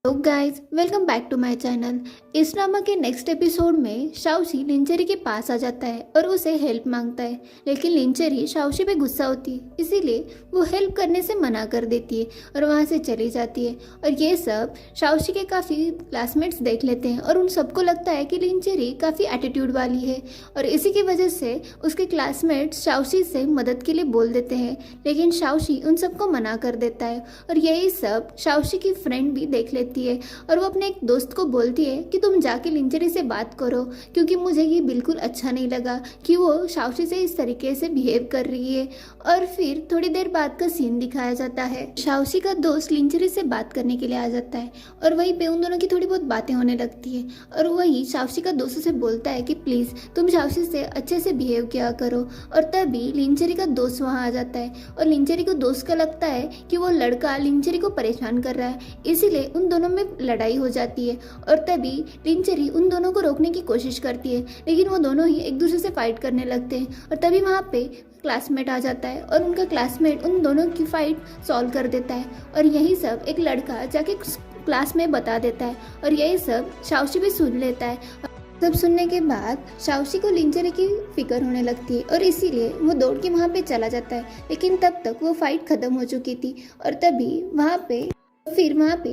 तो guys welcome back to my channel. इस drama के नेक्स्ट एपिसोड में शाओशी लिंचेरी के पास आ जाता है और उसे हेल्प मांगता है, लेकिन लिंचेरी शाओशी पे गुस्सा होती है, इसीलिए वो हेल्प करने से मना कर देती है और वहाँ से चली जाती है। और ये सब शाओशी के काफ़ी क्लासमेट्स देख लेते हैं और उन सबको लगता है कि लिंचेरी काफ़ी एटीट्यूड वाली है और इसी की वजह से उसके क्लासमेट्स शाओशी से मदद के लिए बोल देते हैं, लेकिन शाओशी उन सबको मना कर देता है। और यही सब शाओशी की फ्रेंड भी देख लेती है और वो अपने एक दोस्त को बोलती है कि तुम जाके लिंचेरी से बात करो, क्योंकि मुझे ये बिल्कुल अच्छा नहीं लगा कि वो शाओशी से इस तरीके से बिहेव कर रही है। और फिर थोड़ी देर बाद का सीन दिखाया जाता है। शाओशी का दोस्त लिंचेरी से बात करने के लिए आ जाता है और वहीं पे उन दोनों की थोड़ी बहुत बातें होने लगती है और वही शाओशी का दोस्त से बोलता है कि प्लीज़ तुम शाओशी से अच्छे से बिहेव किया करो। और तभी लिंचेरी का दोस्त वहाँ आ जाता है और लिंचेरी को दोस्त का लगता है कि वो लड़का लिंचेरी को परेशान कर रहा है, इसीलिए उन दोनों में लड़ाई हो जाती है। और तभी लिंचेरी उन दोनों को रोकने की कोशिश करती है, लेकिन वो दोनों ही एक दूसरे से फाइट करने लगते हैं। और तभी वहाँ पे क्लासमेट आ जाता है और उनका क्लासमेट उन दोनों की फाइट सॉल्व कर देता है और यही सब एक लड़का जाके क्लास में बता देता है और यही सब शाओशी भी सुन लेता है। सब सुनने के बाद शाओशी को लिंचेरी की फिक्र होने लगती है और इसीलिए वो दौड़ के वहाँ पे चला जाता है, लेकिन तब तक वो फाइट खत्म हो चुकी थी। और तभी वहाँ पे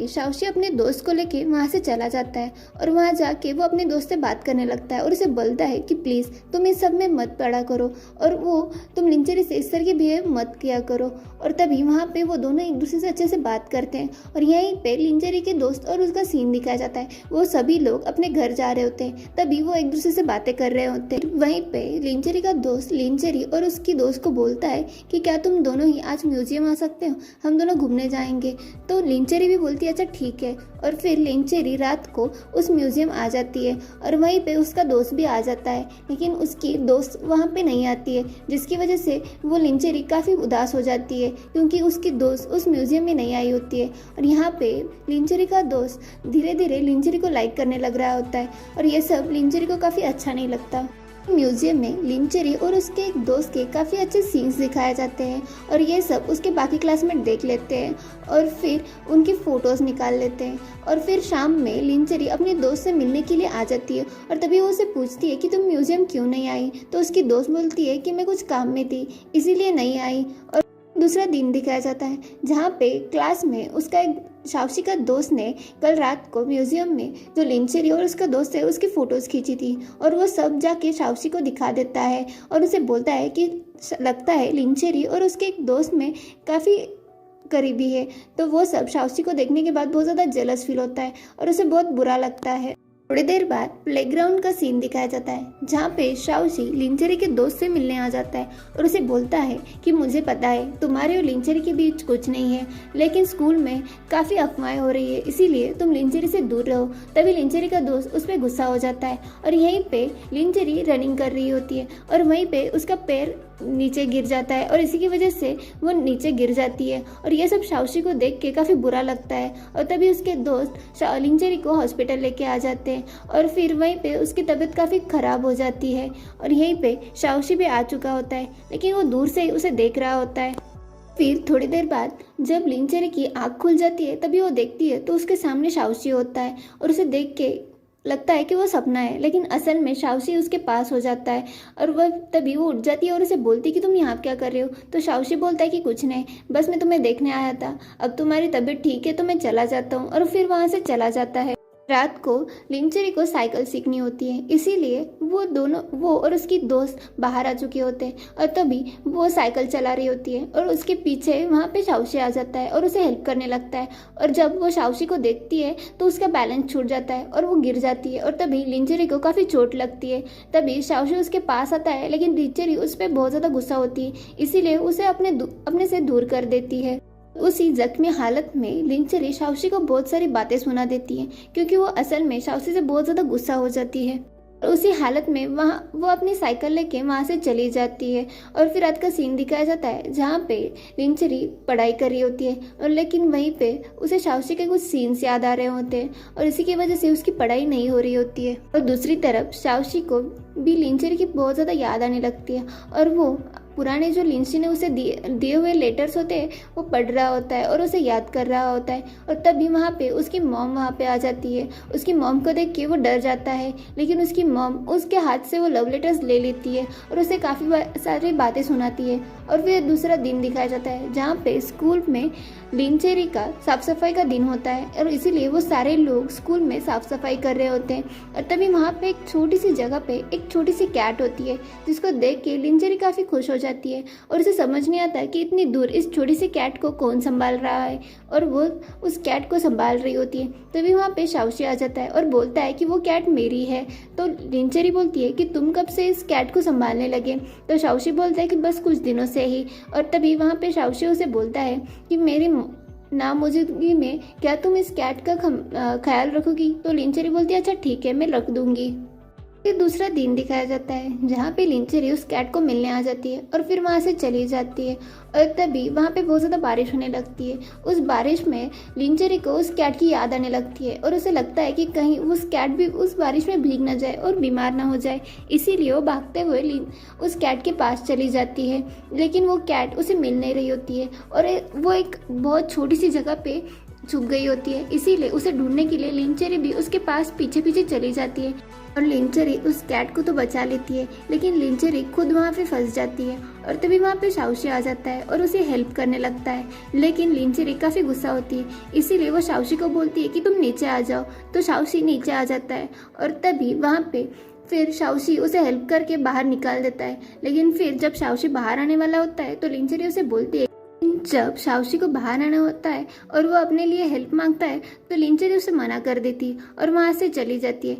शाओशी अपने दोस्त को लेके वहाँ से चला जाता है और वहाँ जाके वो अपने दोस्त से बात करने लगता है और उसे बोलता है कि प्लीज़ तुम इस सब में मत पड़ा करो और वो तुम लिंचेरी से इस तरह की बिहेव मत किया करो। और तभी वहाँ पे वो दोनों एक दूसरे से अच्छे से बात करते हैं और यहीं पे लिंचेरी के दोस्त और उसका सीन दिखाया जाता है। वो सभी लोग अपने घर जा रहे होते हैं, तभी वो एक दूसरे से बातें कर रहे होते हैं। वहीं पे लिंचेरी का दोस्त लिंचेरी और उसकी दोस्त को बोलता है कि क्या तुम दोनों ही आज म्यूजियम आ सकते हो, हम दोनों घूमने जाएंगे। तो लिंचेरी भी बोलती है अच्छा ठीक है। और फिर लिंचेरी रात को उस म्यूजियम आ जाती है और वहीं पे उसका दोस्त भी आ जाता है, लेकिन उसकी दोस्त वहाँ पे नहीं आती है, जिसकी वजह से वो लिंचेरी काफ़ी उदास हो जाती है क्योंकि उसकी दोस्त उस म्यूजियम में नहीं आई होती है। और यहाँ पे लिंचेरी का दोस्त धीरे धीरे लिंचेरी को लाइक करने लग रहा होता है और ये सब लिंचेरी को काफ़ी अच्छा नहीं लगता। म्यूजियम में लिंचेरी और उसके एक दोस्त के काफ़ी अच्छे सीन्स दिखाए जाते हैं और ये सब उसके बाकी क्लासमेट देख लेते हैं और फिर उनकी फ़ोटोज़ निकाल लेते हैं। और फिर शाम में लिंचेरी अपने दोस्त से मिलने के लिए आ जाती है और तभी वो उसे पूछती है कि तुम म्यूजियम क्यों नहीं आई। तो उसकी दोस्त बोलती है कि मैं कुछ काम में थी इसीलिए नहीं आई। और दूसरा दिन दिखाया जाता है जहाँ पे क्लास में उसका एक शाओशी का दोस्त ने कल रात को म्यूजियम में जो लिंचेरी और उसका दोस्त है उसकी फ़ोटोज़ खींची थी और वो सब जाके शाओशी को दिखा देता है और उसे बोलता है कि लगता है लिंचेरी और उसके एक दोस्त में काफ़ी करीबी है। तो वो सब शाओशी को देखने के बाद बहुत ज़्यादा जेलस फील होता है और उसे बहुत बुरा लगता है। थोड़ी देर बाद प्लेग्राउंड का सीन दिखाया जाता है जहाँ पे शाओशी लिंचेरी के दोस्त से मिलने आ जाता है और उसे बोलता है कि मुझे पता है तुम्हारे और लिंचेरी के बीच कुछ नहीं है, लेकिन स्कूल में काफ़ी अफवाहें हो रही है इसीलिए तुम लिंचेरी से दूर रहो। तभी लिंचेरी का दोस्त उस पर गुस्सा हो जाता है और यहीं पे लिंचेरी रनिंग कर रही होती है और वहीं पे उसका पैर नीचे गिर जाता है और इसी की वजह से वो नीचे गिर जाती है और ये सब शाओशी को देख के काफ़ी बुरा लगता है। और तभी उसके दोस्त लिंचेरी को हॉस्पिटल लेके आ जाते हैं और फिर वहीं पे उसकी तबीयत काफ़ी ख़राब हो जाती है और यहीं पे शाओशी भी आ चुका होता है, लेकिन वो दूर से ही उसे देख रहा होता है। फिर थोड़ी देर बाद जब लिंचेरी की आँख खुल जाती है तभी वो देखती है तो उसके सामने शाओशी होता है और उसे देख के लगता है कि वो सपना है, लेकिन असल में शाओशी उसके पास हो जाता है और वह तभी वो उठ जाती है और उसे बोलती है कि तुम यहाँ क्या कर रहे हो। तो शाओशी बोलता है कि कुछ नहीं, बस मैं तुम्हें देखने आया था, अब तुम्हारी तबीयत ठीक है तो मैं चला जाता हूँ। और फिर वहाँ से चला जाता है। रात को लिंचेरी को साइकिल सीखनी होती है, इसीलिए वो और उसकी दोस्त बाहर आ चुके होते हैं और तभी वो साइकिल चला रही होती है और उसके पीछे वहाँ पे शाओशी आ जाता है और उसे हेल्प करने लगता है। और जब वो शाओशी को देखती है तो उसका बैलेंस छूट जाता है और वो गिर जाती है और तभी लिंचेरी को काफ़ी चोट लगती है। तभी शाओशी उसके पास आता है, लेकिन लिंचेरी उस पर बहुत ज़्यादा गुस्सा होती है, इसीलिए उसे अपने से दूर कर देती है। उसी जख्मी हालत में लिंचेरी शाओशी को बहुत सारी बातें सुना देती है क्योंकि वो असल में शाओशी से बहुत ज़्यादा गुस्सा हो जाती है। और उसी हालत में वो अपनी साइकिल लेके वहाँ से चली जाती है। और फिर रात का सीन दिखाया जाता है जहाँ पे लिंचेरी पढ़ाई कर रही होती है और लेकिन वहीं पे उसे शाओशी के कुछ सीन्स याद आ रहे होते हैं और इसी की वजह से उसकी पढ़ाई नहीं हो रही होती है। और दूसरी तरफ शाओशी को भी लिंचेरी की बहुत ज़्यादा याद आने लगती है और वो पुराने जो लिंची ने उसे दिए हुए लेटर्स होते हैं वो पढ़ रहा होता है और उसे याद कर रहा होता है। और तभी वहाँ पे उसकी मॉम वहाँ पे आ जाती है। उसकी मॉम को देख के वो डर जाता है, लेकिन उसकी मॉम उसके हाथ से वो लव लेटर्स ले लेती है और उसे काफ़ी सारी बातें सुनाती है। और फिर दूसरा दिन दिखाया जाता है जहाँ पे स्कूल में लिंचेरी का साफ सफाई का दिन होता है और इसीलिए वो सारे लोग स्कूल में साफ सफाई कर रहे होते हैं। और तभी वहाँ पे एक छोटी सी जगह पे एक छोटी सी कैट होती है, जिसको देख के लिंचेरी काफ़ी खुश हो जाती है और उसे समझ नहीं आता कि इतनी दूर इस छोटी सी कैट को कौन संभाल रहा है, और वो उस कैट को संभाल रही होती है। तभी वहाँ पे शाओशी आ जाता है और बोलता है कि वो कैट मेरी है। तो लिंचेरी बोलती है कि तुम कब से इस कैट को संभालने लगे? तो शाओशी बोलता है कि बस कुछ दिनों से ही। और तभी वहाँ पे शाओशी उसे बोलता है कि मेरी नामौजूदगी में क्या तुम इस कैट का ख्याल रखोगी? तो लिंचेरी बोलती है अच्छा ठीक है, मैं रख दूंगी। फिर दूसरा दिन दिखाया जाता है जहाँ पे लिंचेरी उस कैट को मिलने आ जाती है और फिर वहाँ से चली जाती है। और तभी वहाँ पे बहुत ज़्यादा बारिश होने लगती है। उस बारिश में लिंचेरी को उस कैट की याद आने लगती है और उसे लगता है कि कहीं उस कैट भी उस बारिश में भीग ना जाए और बीमार ना हो जाए। इसीलिए वो भागते हुए उस कैट के पास चली जाती है, लेकिन वो कैट उसे मिल नहीं रही होती है और वो एक बहुत छोटी सी जगह पे छुप गई होती है। इसीलिए उसे ढूंढने के लिए लिंचेरी भी उसके पास पीछे पीछे चली जाती है और लिंचेरी उस कैट को तो बचा लेती है, लेकिन लिंचेरी खुद वहाँ पे फंस जाती है। और तभी वहाँ पे शाओशी आ जाता है और उसे हेल्प करने लगता है, लेकिन लिंचेरी काफ़ी गुस्सा होती है। इसीलिए वो शाओशी को बोलती है कि तुम नीचे आ जाओ। तो शाओशी नीचे आ जाता है और तभी वहाँ पे फिर शाओशी उसे हेल्प करके बाहर निकाल देता है। लेकिन फिर जब शाओशी बाहर आने वाला होता है तो लिंचेरी उसे बोलती है, जब शाओशी को बाहर आना होता है और वो अपने लिए हेल्प मांगता है तो लिंचेरी उसे मना कर देती है और वहाँ से चली जाती है।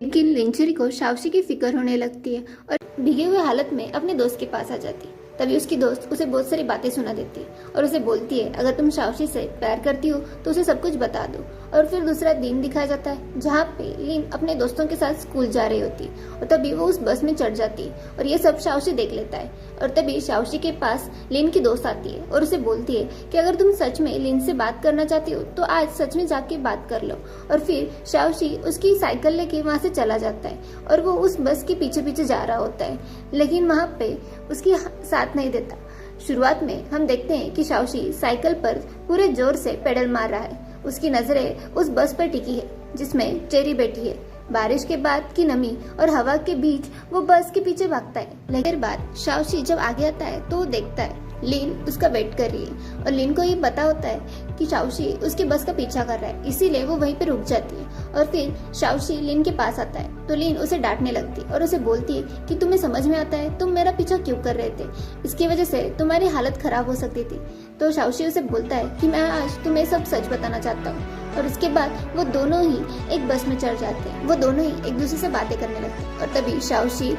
लेकिन लिंचेरी को शाओशी की फिक्र होने लगती है और भीगे हुए हालत में अपने दोस्त के पास आ जाती है। तभी उसकी दोस्त उसे बहुत सारी बातें सुना देती है और उसे बोलती है अगर तुम शाओशी से प्यार करती हो तो उसे सब कुछ बता दो। और फिर दूसरा दिन दिखाया जाता है जहाँ पे लिन अपने दोस्तों के साथ स्कूल जा रही होती है और तभी वो उस बस में चढ़ जाती है और ये सब शाओशी देख लेता है। और तभी शाओशी के पास लिन की दोस्त आती है और उसे बोलती है कि अगर तुम सच में लिन से बात करना चाहती हो तो आज सच में जाके बात कर लो। और फिर शाओशी उसकी साइकिल लेके वहाँ से चला जाता है और वो उस बस के पीछे पीछे जा रहा होता है, लेकिन वहाँ पे उसकी साथ नहीं देता। शुरुआत में हम देखते हैं कि शाओशी साइकिल पर पूरे जोर से पेडल मार रहा है। उसकी नजरें उस बस पर टिकी है जिसमें चेरी बैठी है। बारिश के बाद की नमी और हवा के बीच वो बस के पीछे भागता है। लेकिन बाद शाओशी जब आगे आता है तो वो देखता है लिन उसका वेट कर रही है और लिन को ये पता होता है कि शाओशी उसकी बस का पीछा कर रहा है, इसीलिए वो वहीं पे रुक जाती है। और फिर शाओशी लिन के पास आता है तो लिन उसे डांटने लगती है और उसे बोलती है कि तुम्हें समझ में आता है तुम मेरा पीछा क्यों कर रहे थे, इसकी वजह से तुम्हारी हालत खराब हो सकती थी। तो शाओशी उसे बोलता है कि मैं आज तुम्हें सब सच बताना चाहता हूँ। और उसके बाद वो दोनों ही एक बस में चढ़ जाते हैं। वो दोनों ही एक दूसरे से बातें करने लगते हैं और तभी शाओशी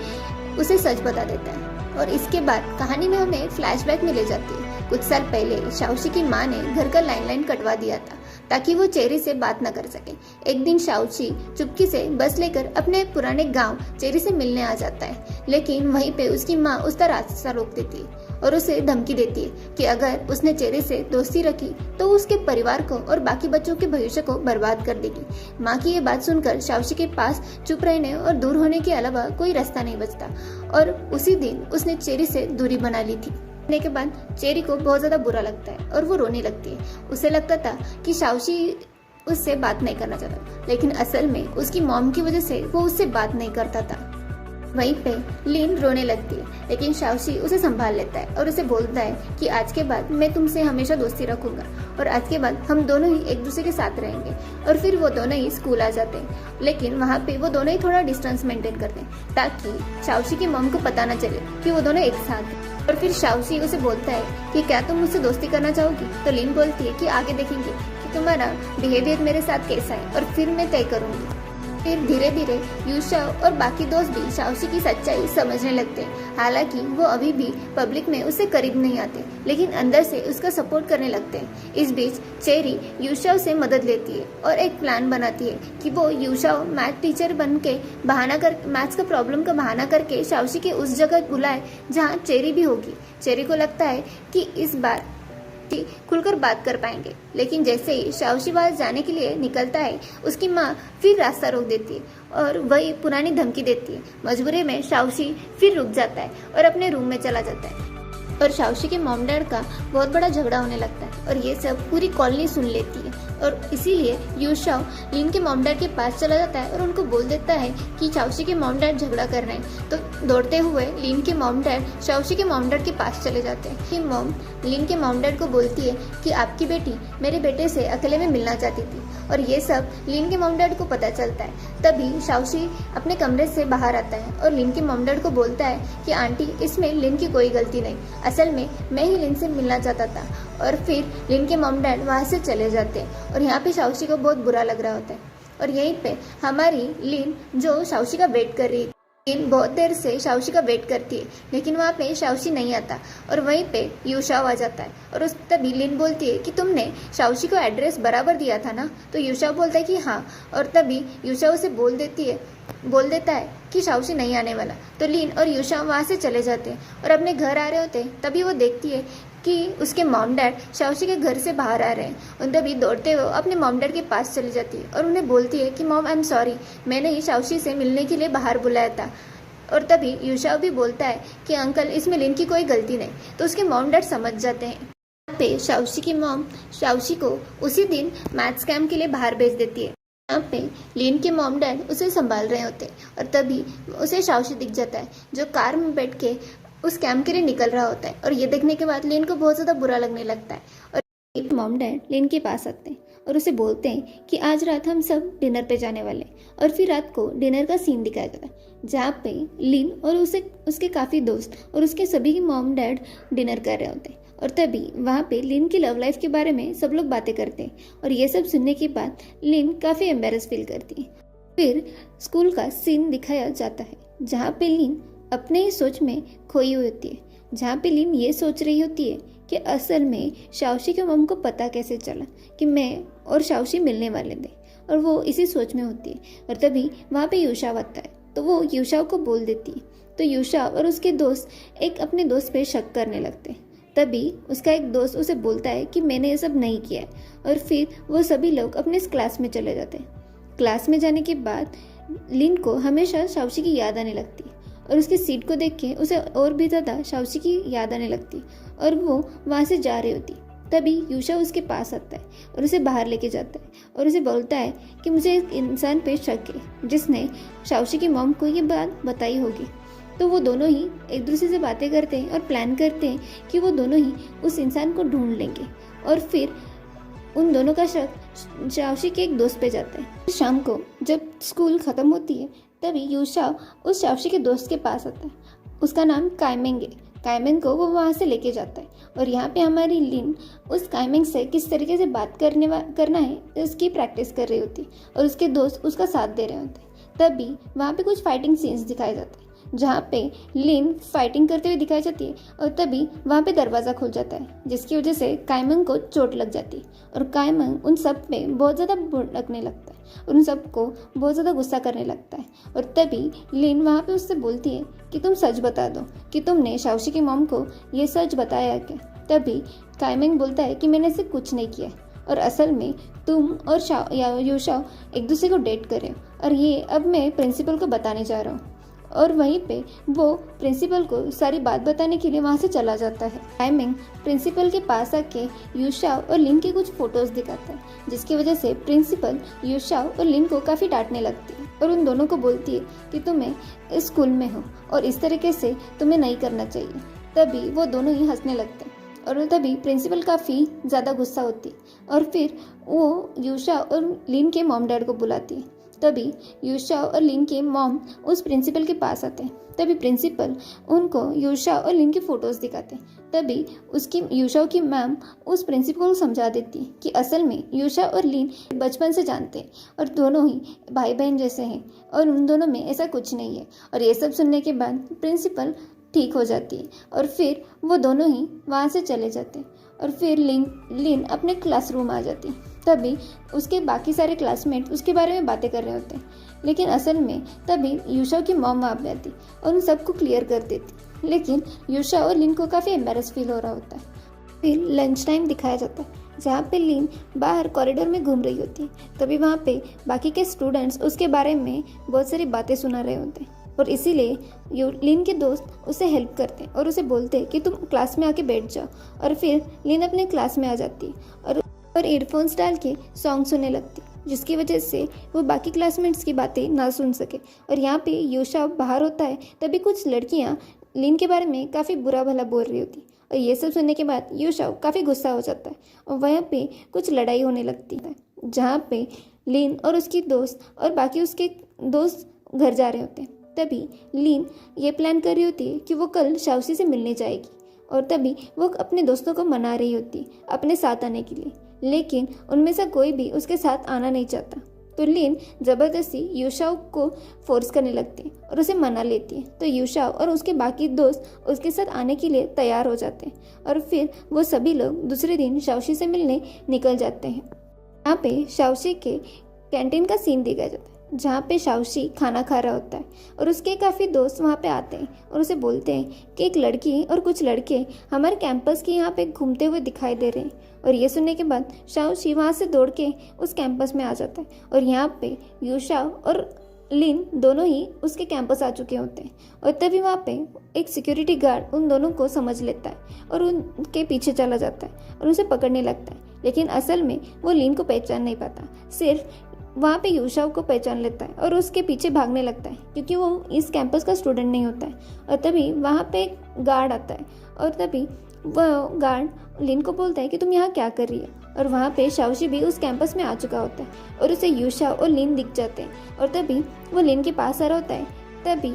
उसे सच बता देता है। और इसके बाद कहानी में हमें फ्लैशबैक में ले जाती है। कुछ साल पहले शाओशी की माँ ने घर का लाइन कटवा दिया था ताकि वो चेरी से बात न कर सके। एक दिन शाओशी चुपके से बस लेकर अपने पुराने गांव चेरी से मिलने आ जाता है, लेकिन वहीं पे उसकी माँ उसका रास्ता रोक देती है और उसे धमकी देती है कि अगर उसने चेरी से दोस्ती रखी तो उसके परिवार को और बाकी बच्चों के भविष्य को बर्बाद कर देगी। माँ की ये बात सुनकर शाओशी के पास चुप रहने और दूर होने के अलावा कोई रास्ता नहीं बचता और उसी दिन उसने चेरी से दूरी बना ली थी। के बाद चेरी को बहुत ज्यादा बुरा लगता है और वो रोने लगती है। उसे लगता था कि शाओशी उससे बात नहीं करना चाहता, लेकिन असल में उसकी मॉम की वजह से वो उससे बात नहीं करता था। वहीं पे लिन रोने लगती है, लेकिन शाओशी उसे संभाल लेता है और उसे बोलता है कि आज के बाद मैं तुमसे हमेशा दोस्ती रखूंगा और आज के बाद हम दोनों ही एक दूसरे के साथ रहेंगे। और फिर वो दोनों ही स्कूल आ जाते हैं, लेकिन वहाँ पे वो दोनों ही थोड़ा डिस्टेंस मेंटेन करते हैं ताकि शाओशी की मॉम को पता न चले कि वो दोनों एक साथ हैं। और फिर शाओशी उसे बोलता है कि क्या तुम मुझसे दोस्ती करना चाहोगी? तो लिन बोलती है कि आगे देखेंगे कि तुम्हारा बिहेवियर मेरे साथ कैसा है और फिर मैं तय करूंगी। फिर धीरे धीरे यूशाओ और बाकी दोस्त भी शाओशी की सच्चाई समझने लगते हैं। हालांकि वो अभी भी पब्लिक में उससे करीब नहीं आते, लेकिन अंदर से उसका सपोर्ट करने लगते हैं। इस बीच चेरी यूशाओ से मदद लेती है और एक प्लान बनाती है कि वो यूशाओ मैथ टीचर बन के मैथ्स का प्रॉब्लम का बहाना करके शाओशी के उस जगह बुलाए जहाँ चेरी भी होगी। चेरी को लगता है कि इस बार ही खुलकर बात कर पाएंगे। लेकिन जैसे ही शाओशी बाहर जाने के लिए निकलता है, उसकी माँ फिर रास्ता रोक देती है और वही पुरानी धमकी देती है। मजबूरी में शाओशी फिर रुक जाता है और अपने रूम में चला जाता है और शाओशी के मॉम डैड का बहुत बड़ा झगड़ा होने लगता है और ये सब पूरी कॉलोनी सुन लेती है। और इसीलिए यूशाओ लिन के मॉम डैड के पास चला जाता है और उनको बोल देता है कि शाओशी के मॉम डैड झगड़ा कर रहे हैं। तो दौड़ते हुए लिन के मॉम डैड शाओशी के मॉम डैड के पास चले जाते हैं कि मॉम लिन के मॉम डैड को बोलती है कि आपकी बेटी मेरे बेटे से अकेले में मिलना चाहती थी और ये सब लिन के मॉम डैड को पता चलता है। तभी शाओशी अपने कमरे से बाहर आता है और लिन के मॉम डैड को बोलता है कि आंटी, इसमें लिन की कोई गलती नहीं, असल में मैं ही लिन से मिलना चाहता था। और फिर लिन के मॉम डैड वहाँ से चले जाते हैं और यहाँ पे शाओशी को बहुत बुरा लग रहा होता है। और यहीं पे हमारी लिन जो शाओशी का वेट कर रही है, लिन बहुत देर से शाओशी का वेट करती है लेकिन वहाँ पे शाओशी नहीं आता और वहीं पे यूशाओ आ जाता है और उस तभी लिन बोलती है कि तुमने शाओशी को एड्रेस बराबर दिया था ना। तो यूशाओ बोलता है कि हाँ, और तभी यूशाओ से बोल देता है कि शाओशी नहीं आने वाला। तो लिन और यूशाओ वहाँ से चले जाते हैं और अपने घर आ रहे होते हैं। तभी वो देखती है कि उसके मॉम डैड शाओशी के घर से बाहर आ रहे हैं और तभी दौड़ते हुए अपने मॉम डैड के पास चली जाती है और उन्हें बोलती है कि मॉम, आई एम सॉरी, मैंने ही शाओशी से मिलने के लिए बाहर बुलाया था। और तभी यूशाओ भी बोलता है कि अंकल, इसमें लिन की कोई गलती नहीं। तो उसके मॉम डैड समझ जाते हैं। यहाँ पे शाओशी की मॉम शाओशी को उसी दिन मैथ्स कैम्प के लिए बाहर भेज देती है। यहाँ पे लिन के मॉम डैड उसे संभाल रहे होते हैं और तभी उसे शाओशी दिख जाता है जो कार में बैठ के उस कैंप के लिए निकल रहा होता है। और ये देखने के बाद लिन को बहुत ज़्यादा बुरा लगने लगता है और मॉम डैड लिन के पास आते हैं और उसे बोलते हैं कि आज रात हम सब डिनर पे जाने वाले हैं। और फिर रात को डिनर का सीन दिखाया जाता है जहाँ पे लिन और उसके काफ़ी दोस्त और उसके सभी मॉम डैड डिनर कर रहे होते हैं। और तभी वहाँ पे लिन की लव लाइफ के बारे में सब लोग बातें करते हैं और ये सब सुनने के बाद लिन काफ़ी एम्बेरस फील करती है। फिर स्कूल का सीन दिखाया जाता है जहाँ पे लिन अपने ही सोच में खोई हुई होती है, जहाँ पे लिन ये सोच रही होती है कि असल में शाओशी के मॉम को पता कैसे चला कि मैं और शाओशी मिलने वाले थे, और वो इसी सोच में होती है। और तभी वहाँ पे यूशाओ आता है तो वो यूशाओ को बोल देती है। तो यूशाओ और उसके दोस्त एक अपने दोस्त पे शक करने लगते हैं। तभी उसका एक दोस्त उसे बोलता है कि मैंने ये सब नहीं किया है। और फिर वो सभी लोग अपने क्लास में चले जाते हैं। क्लास में जाने के बाद लिन को हमेशा शाओशी की याद आने लगती है और उसकी सीट को देख के उसे और भी ज़्यादा शाओशी की याद आने लगती और वो वहाँ से जा रही होती। तभी यूशाओ उसके पास आता है और उसे बाहर लेके जाता है और उसे बोलता है कि मुझे एक इंसान पे शक है जिसने शाओशी की मॉम को ये बात बताई होगी। तो वो दोनों ही एक दूसरे से बातें करते हैं और प्लान करते हैं कि वो दोनों ही उस इंसान को ढूंढ लेंगे। और फिर उन दोनों का शक शाओशी के एक दोस्त पे जाता है। शाम को जब स्कूल ख़त्म होती है तभी यूशाओ उस शाओशी के दोस्त के पास आता है। उसका नाम काइमेंग है। काइमेंग को वो वहाँ से लेके जाता है और यहाँ पे हमारी लिन उस काइमेंग से किस तरीके से बात करना है उसकी प्रैक्टिस कर रही होती और उसके दोस्त उसका साथ दे रहे होते। तभी वहाँ पे कुछ फाइटिंग सीन्स दिखाए जाते हैं जहाँ पे लिन फाइटिंग करते हुए दिखाई जाती है और तभी वहाँ पे दरवाज़ा खुल जाता है जिसकी वजह से काइमेंग को चोट लग जाती है और काइमेंग उन सब पे बहुत ज़्यादा भड़कने लगता है और उन सबको बहुत ज़्यादा गुस्सा करने लगता है। और तभी लिन वहाँ पे उससे बोलती है कि तुम सच बता दो कि तुमने शाओशी की मॉम को ये सच बताया क्या। तभी काइमेंग बोलता है कि मैंने ऐसे कुछ नहीं किया और असल में तुम और यूशाओ एक दूसरे को डेट कर रहे हो और ये अब मैं प्रिंसिपल को बताने जा रहा हूँ। और वहीं पे वो प्रिंसिपल को सारी बात बताने के लिए वहाँ से चला जाता है। काइमेंग प्रिंसिपल के पास आके यूशाओ और लिन के कुछ फोटोज दिखाता है जिसकी वजह से प्रिंसिपल यूशाओ और लिन को काफ़ी डांटने लगती है और उन दोनों को बोलती है कि तुम्हें इस स्कूल में हो और इस तरीके से तुम्हें नहीं करना चाहिए। तभी वो दोनों ही हंसने लगते हैं और तभी प्रिंसिपल काफ़ी ज़्यादा गुस्सा होती है और फिर वो यूशाओ और लिन के मॉम डैड को बुलाती है। तभी यूशाओ और लिन के मॉम उस प्रिंसिपल के पास आते हैं। तभी प्रिंसिपल उनको यूशाओ और लिन की फ़ोटोज़ दिखाते हैं। तभी उसकी यूशाओ की मैम उस प्रिंसिपल को समझा देती है कि असल में यूशाओ और लिन बचपन से जानते हैं और दोनों ही भाई बहन जैसे हैं और उन दोनों में ऐसा कुछ नहीं है। और ये सब सुनने के बाद प्रिंसिपल ठीक हो जाती है और फिर वो दोनों ही वहाँ से चले जाते हैं और फिर लिन अपने क्लासरूम आ जाती है। तभी उसके बाकी सारे क्लासमेट उसके बारे में बातें कर रहे होते हैं लेकिन असल में तभी यूशाओ की मॉम आ जाती और उन सबको क्लियर कर देती। लेकिन यूशाओ और लिन को काफ़ी एम्बेरस फील हो रहा होता है फिर लंच टाइम दिखाया जाता है जहाँ पे लीन बाहर कॉरिडोर में घूम रही होती है। तभी वहाँ पे बाकी के स्टूडेंट्स उसके बारे में बहुत सारी बातें सुना रहे होते हैं और इसीलिए लीन के दोस्त उसे हेल्प करते हैं और उसे बोलते हैं कि तुम क्लास में आके बैठ जाओ। और फिर लीन अपने क्लास में आ जाती है और ईयरफोन्स डाल के सॉन्ग सुनने लगती है, जिसकी वजह से वो बाकी क्लासमेट्स की बातें ना सुन सके। और यहाँ पे यूशा बाहर होता है तभी कुछ लड़कियाँ लीन के बारे में काफ़ी बुरा भला बोल रही होती और ये सब सुनने के बाद यूशा काफ़ी गुस्सा हो जाता है और वहाँ पे कुछ लड़ाई होने लगती है जहाँ पे लीन और उसकी दोस्त और बाकी उसके दोस्त घर जा रहे होते हैं। तभी लीन ये प्लान कर रही होती है कि वो कल शाओशी से मिलने जाएगी और तभी वो अपने दोस्तों को मना रही होती है अपने साथ आने के लिए, लेकिन उनमें से कोई भी उसके साथ आना नहीं चाहता। तो लीन ज़बरदस्ती यूशाओ को फोर्स करने लगती है और उसे मना लेती है। तो यूशाओ और उसके बाकी दोस्त उसके साथ आने के लिए तैयार हो जाते हैं और फिर वो सभी लोग दूसरे दिन शाओशी से मिलने निकल जाते हैं। यहाँ पे शाओशी के कैंटीन का सीन दिखाया जाता है जहाँ पे शाओशी खाना खा रहा होता है और उसके काफ़ी दोस्त वहाँ पे आते हैं और उसे बोलते हैं कि एक लड़की और कुछ लड़के हमारे कैंपस के यहाँ पे घूमते हुए दिखाई दे रहे हैं। और ये सुनने के बाद शाओशी वहाँ से दौड़ के उस कैंपस में आ जाता है और यहाँ पे यूशा और लीन दोनों ही उसके कैंपस आ चुके होते हैं। और तभी वहाँ पे एक सिक्योरिटी गार्ड उन दोनों को समझ लेता है और उनके पीछे चला जाता है और उसे पकड़ने लगता है, लेकिन असल में वो लीन को पहचान नहीं पाता, सिर्फ वहाँ पे यूशाओ को पहचान लेता है और उसके पीछे भागने लगता है क्योंकि वो इस कैंपस का स्टूडेंट नहीं होता है। और तभी वहाँ पे एक गार्ड आता है और तभी वो गार्ड लीन को बोलता है कि तुम यहाँ क्या कर रही है। और वहाँ पे शाओशी भी उस कैंपस में आ चुका होता है और उसे यूशाओ और लीन दिख जाते हैं और तभी वो लीन के पास आ रहा होता है। तभी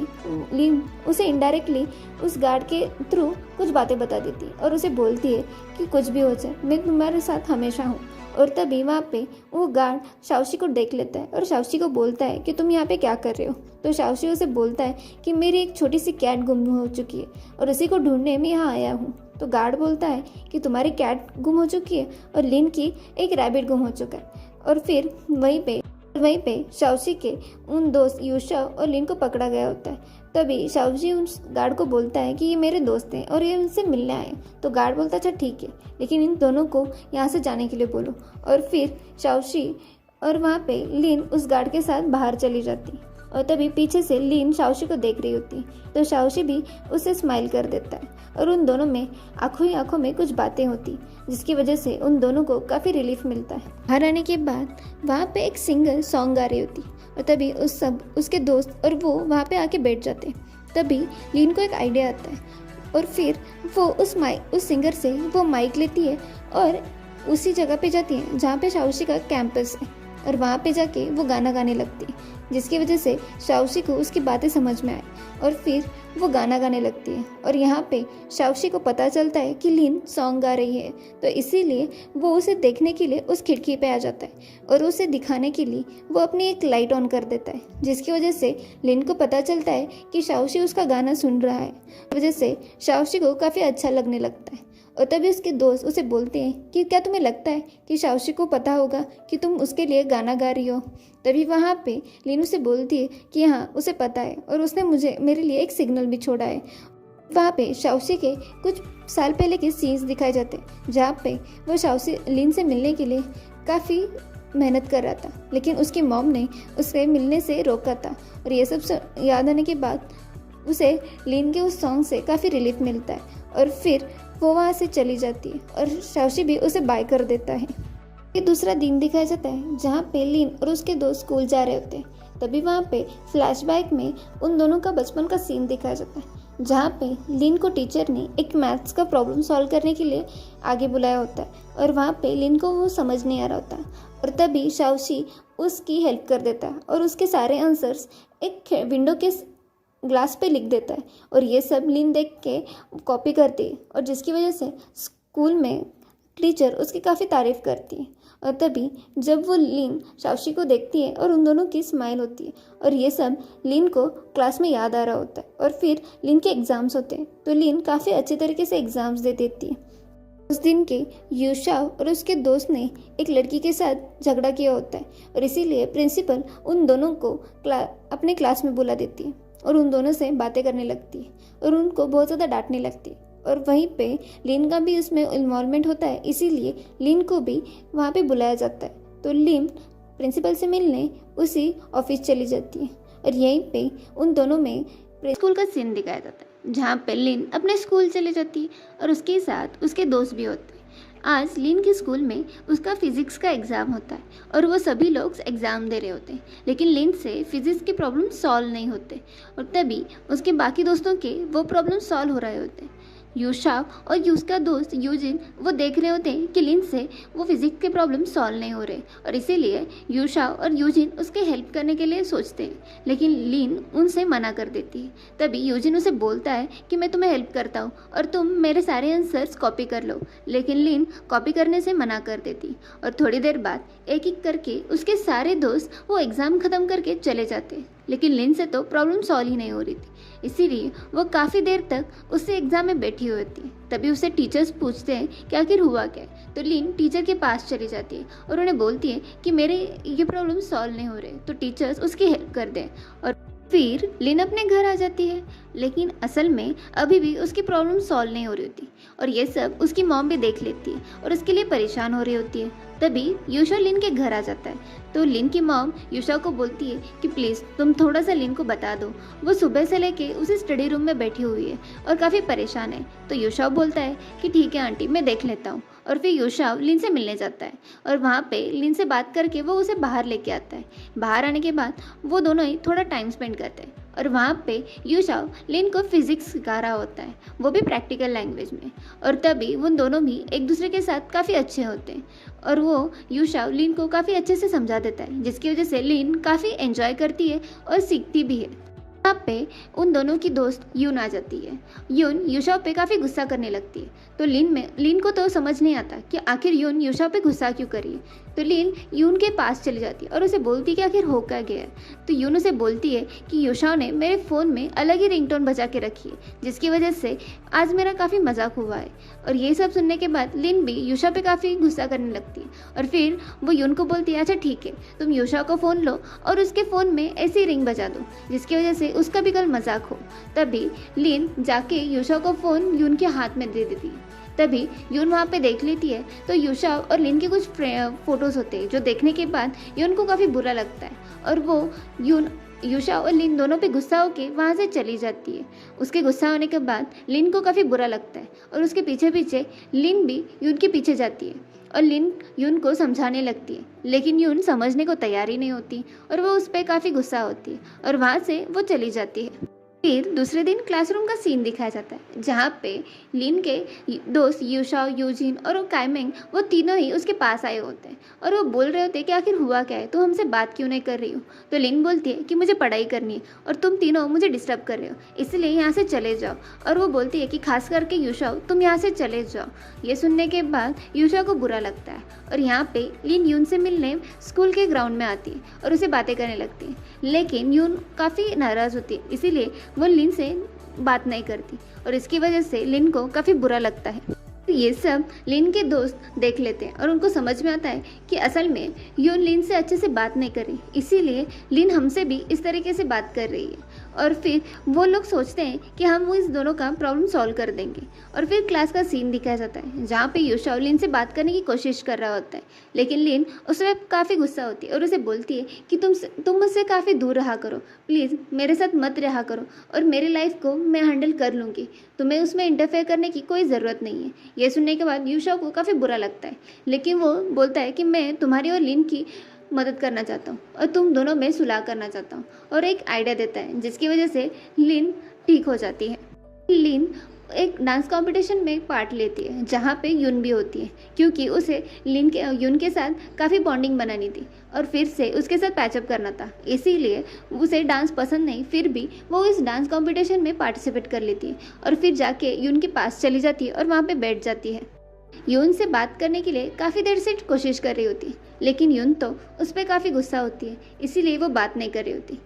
लीन उसे इनडायरेक्टली उस गार्ड के थ्रू कुछ बातें बता देती है और उसे बोलती है कि कुछ भी हो जाए मैं तुम्हारे साथ हमेशा हूँ। और तभी वहाँ पे वो गार्ड शाओशी को देख लेता है और शाओशी को बोलता है कि तुम यहाँ पे क्या कर रहे हो। तो शाओशी उसे बोलता है कि मेरी एक छोटी सी कैट गुम हो चुकी है और उसी को ढूंढने में यहाँ आया हूँ। तो गार्ड बोलता है कि तुम्हारी कैट गुम हो चुकी है और लिन की एक रैबिट गुम हो चुका है। और फिर वहीं पे शाओशी के उन दोस्त यूशा और लिन को पकड़ा गया होता है। तभी शाओशी उस गार्ड को बोलता है कि ये मेरे दोस्त हैं और ये उनसे मिलने आए। तो गार्ड बोलता है अच्छा ठीक है, लेकिन इन दोनों को यहाँ से जाने के लिए बोलो। और फिर शाओशी और वहाँ पे लिन उस गार्ड के साथ बाहर चली जाती और तभी पीछे से लिन शाओशी को देख रही होती तो शाओशी भी उसे स्माइल कर देता है और उन दोनों में आंखों ही आंखों में कुछ बातें होती जिसकी वजह से उन दोनों को काफ़ी रिलीफ मिलता है। बाहर आने के बाद वहाँ पे एक सिंगर सॉन्ग गा रही होती और तभी उसके दोस्त और वो वहाँ पे आके बैठ जाते। तभी लिन को एक आइडिया आता है और फिर वो उस सिंगर से वो माइक लेती है और उसी जगह पे जाती है जहाँ पे शाओशी का कैंपस है और वहाँ पे जाके वो गाना गाने लगती है, जिसकी वजह से शाओशी को उसकी बातें समझ में आए और फिर वो गाना गाने लगती है। और यहाँ पे शाओशी को पता चलता है कि लिन सॉन्ग गा रही है, तो इसीलिए वो उसे देखने के लिए उस खिड़की पे आ जाता है और उसे दिखाने के लिए वो अपनी एक लाइट ऑन कर देता है, जिसकी वजह से लिन को पता चलता है कि शाओशी उसका गाना सुन रहा है। वजह से शाओशी को काफ़ी अच्छा लगने लगता है और तभी उसके दोस्त उसे बोलते हैं कि क्या तुम्हें लगता है कि शाओशी को पता होगा कि तुम उसके लिए गाना गा रही हो। तभी वहाँ पे लीन उसे बोलती है कि हाँ उसे पता है और उसने मेरे लिए एक सिग्नल भी छोड़ा है। वहाँ पे शाओशी के कुछ साल पहले के सीन्स दिखाए जाते हैं जहाँ पे वो शाओशी लीन से मिलने के लिए काफ़ी मेहनत कर रहा था, लेकिन उसकी मॉम ने उसे मिलने से रोका था। और ये सब याद आने के बाद उसे लीन के उस सॉन्ग से काफ़ी रिलीफ मिलता है और फिर वो वहाँ से चली जाती है और शाओशी भी उसे बाय कर देता है। ये दूसरा दिन दिखाया जाता है जहाँ पे लीन और उसके दोस्त स्कूल जा रहे होते हैं। तभी वहाँ पे फ्लैशबैक में उन दोनों का बचपन का सीन दिखाया जाता है जहाँ पे लीन को टीचर ने एक मैथ्स का प्रॉब्लम सॉल्व करने के लिए आगे बुलाया होता है और वहाँ पे लीन को वो समझ नहीं आ रहा होता और तभी शाओशी उसकी हेल्प कर देता है और उसके सारे आंसर्स एक विंडो के ग्लास पे लिख देता है और ये सब लीन देख के कॉपी करती है और जिसकी वजह से स्कूल में टीचर उसकी काफ़ी तारीफ़ करती है। और तभी जब वो लीन शाओशी को देखती है और उन दोनों की स्माइल होती है और ये सब लीन को क्लास में याद आ रहा होता है। और फिर लीन के एग्ज़ाम्स होते हैं तो लीन काफ़ी अच्छे तरीके से एग्ज़ाम्स दे देती है। उस दिन के यूशा और उसके दोस्त ने एक लड़की के साथ झगड़ा किया होता है और इसीलिए प्रिंसिपल उन दोनों को अपने क्लास में बुला देती है और उन दोनों से बातें करने लगती है और उनको बहुत ज़्यादा डांटने लगती है। और वहीं पे लिन का भी उसमें इन्वॉल्वमेंट होता है, इसीलिए लिन को भी वहाँ पे बुलाया जाता है। तो लिन प्रिंसिपल से मिलने उसी ऑफिस चली जाती है और यहीं पे उन दोनों में स्कूल का सीन दिखाया जाता है, जहाँ पे लिन अपने स्कूल चली जाती है और उसके साथ उसके दोस्त भी होते हैं। आज लिन के स्कूल में उसका फिजिक्स का एग्ज़ाम होता है और वो सभी लोग एग्ज़ाम दे रहे होते हैं, लेकिन लिन से फिजिक्स के प्रॉब्लम सॉल्व नहीं होते और तभी उसके बाकी दोस्तों के वो प्रॉब्लम सॉल्व हो रहे होते हैं। यूशा और उसका दोस्त यूजिन वो देख रहे होते हैं कि लिन से वो फिजिक्स के प्रॉब्लम सॉल्व नहीं हो रहे और इसीलिए यूशा और यूजिन उसके हेल्प करने के लिए सोचते हैं, लेकिन लिन उनसे मना कर देती है। तभी यूजिन उसे बोलता है कि मैं तुम्हें हेल्प करता हूँ और तुम मेरे सारे आंसर्स कॉपी कर लो, लेकिन लिन कॉपी करने से मना कर देती और थोड़ी देर बाद एक एक करके उसके सारे दोस्त वो एग्ज़ाम ख़त्म करके चले जाते, लेकिन लिन से तो प्रॉब्लम सॉल्व ही नहीं हो रही थी, इसीलिए वो काफ़ी देर तक उससे एग्ज़ाम में बैठी हुई होती है। तभी उसे टीचर्स पूछते हैं कि आखिर हुआ क्या है, तो लिन टीचर के पास चली जाती है और उन्हें बोलती है कि मेरे ये प्रॉब्लम सॉल्व नहीं हो रहे, तो टीचर्स उसकी हेल्प कर दें। और फिर लिन अपने घर आ जाती है, लेकिन असल में अभी भी उसकी प्रॉब्लम सॉल्व नहीं हो रही होती और ये सब उसकी मॉम भी देख लेती है और उसके लिए परेशान हो रही होती है। तभी यूशा लिन के घर आ जाता है, तो लिन की मॉम यूशा को बोलती है कि प्लीज़ तुम थोड़ा सा लिन को बता दो, वो सुबह से लेके उसे स्टडी रूम में बैठी हुई है और काफ़ी परेशान है। तो यूशा बोलता है कि ठीक है आंटी, मैं देख लेता हूँ और फिर यूशा लिन से मिलने जाता है और वहाँ पे लिन से बात करके वो उसे बाहर लेके आता है। बाहर आने के बाद वो दोनों ही थोड़ा टाइम स्पेंड करते हैं और वहाँ पे यूशा लिन को फिजिक्स सिखा रहा होता है, वो भी प्रैक्टिकल लैंग्वेज में, और तभी उन दोनों भी एक दूसरे के साथ काफ़ी अच्छे होते हैं और वो यूशा लिन को काफ़ी अच्छे से समझा देता है, जिसकी वजह से लिन काफ़ी एंजॉय करती है और सीखती भी है। यहाँ पे उन दोनों की दोस्त यून आ जाती है। यून यूशा पे काफ़ी गुस्सा करने लगती है, तो लिन को तो समझ नहीं आता कि आखिर यून यूशा पे गुस्सा क्यों करी है। तो लिन यून के पास चली जाती है और उसे बोलती है कि आखिर हो क्या गया है। तो यून उसे बोलती है कि यूशा ने मेरे फ़ोन में अलग ही रिंगटोन बजा के रखी है, जिसकी वजह से आज मेरा काफ़ी मजाक हुआ है। और ये सब सुनने के बाद लिन भी यूशा पे काफ़ी गुस्सा करने लगती है और फिर वो यून को बोलती है अच्छा ठीक है, तुम यूशा को फ़ोन लो और उसके फ़ोन में ऐसी रिंग बजा दो जिसकी वजह से उसका भी कल मजाक हो। तभी लिन जाके यूशा को फ़ोन यून के हाथ में दे देती है। तभी यून वहाँ पे देख लेती है तो यूशा और लिन के कुछ फोटोज़ होते हैं, जो देखने के बाद यून को काफ़ी बुरा लगता है और वो यूशा और लिन दोनों पे गुस्सा होकर वहाँ से चली जाती है। उसके गुस्सा होने के बाद लिन को काफ़ी बुरा लगता है और उसके पीछे पीछे लिन भी यून के पीछे जाती है और लिन यून को समझाने लगती है, लेकिन यून समझने को तैयार ही नहीं होती और वो उस पर काफ़ी गुस्सा होती है और वहाँ से वो चली जाती है। फिर दूसरे दिन क्लासरूम का सीन दिखाया जाता है, जहाँ पे लिन के दोस्त यूशा, यूजिन और काइमेंग वो तीनों ही उसके पास आए होते हैं और वो बोल रहे होते हैं कि आखिर हुआ क्या है, तो हमसे बात क्यों नहीं कर रही हो। तो लिन बोलती है कि मुझे पढ़ाई करनी है और तुम तीनों मुझे डिस्टर्ब कर रहे हो, इसलिए यहाँ से चले जाओ। और वो बोलती है कि खास करके यूशा, तुम यहाँ से चले जाओ। ये सुनने के बाद यूशा को बुरा लगता है और यहाँ पे लिन यून से मिलने स्कूल के ग्राउंड में आती है और उसे बातें करने लगती है, लेकिन यून काफ़ी नाराज़ होती है, इसीलिए वो लिन से बात नहीं करती और इसकी वजह से लिन को काफ़ी बुरा लगता है। ये सब लिन के दोस्त देख लेते हैं और उनको समझ में आता है कि असल में यून लिन से अच्छे से बात नहीं कर रही, इसीलिए लिन हमसे भी इस तरीके से बात कर रही है। और फिर वो लोग सोचते हैं कि हम वो इस दोनों का प्रॉब्लम सॉल्व कर देंगे। और फिर क्लास का सीन दिखाया जाता है, जहाँ पे यूशा लिन से बात करने की कोशिश कर रहा होता है, लेकिन लिन उस पर काफ़ी गुस्सा होती है और उसे बोलती है कि तुम मुझसे काफ़ी दूर रहा करो, प्लीज़ मेरे साथ मत रहा करो और मेरी लाइफ को मैं हैंडल कर लूँगी, तुम्हें उसमें इंटरफेयर करने की कोई ज़रूरत नहीं है। ये सुनने के बाद यूशा को काफ़ी बुरा लगता है, लेकिन वो बोलता है कि मैं तुम्हारी और लिन की मदद करना चाहता हूँ और तुम दोनों में सुलह करना चाहता हूँ, और एक आइडिया देता है जिसकी वजह से लिन ठीक हो जाती है। लिन एक डांस कंपटीशन में पार्ट लेती है, जहाँ पे यून भी होती है, क्योंकि उसे यून के साथ काफ़ी बॉन्डिंग बनानी थी और फिर से उसके साथ पैचअप करना था, इसीलिए उसे डांस पसंद नहीं, फिर भी वो इस डांस कंपटीशन में पार्टिसिपेट कर लेती है और फिर जाके यून के पास चली जाती है और वहाँ पे बैठ जाती है। यून से बात करने के लिए काफ़ी देर से कोशिश कर रही होती है, लेकिन यून तो उस पर काफ़ी गुस्सा होती है, इसीलिए वो बात नहीं कर रही होती।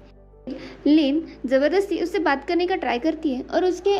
लिन ज़बरदस्ती उससे बात करने का ट्राई करती है और उसके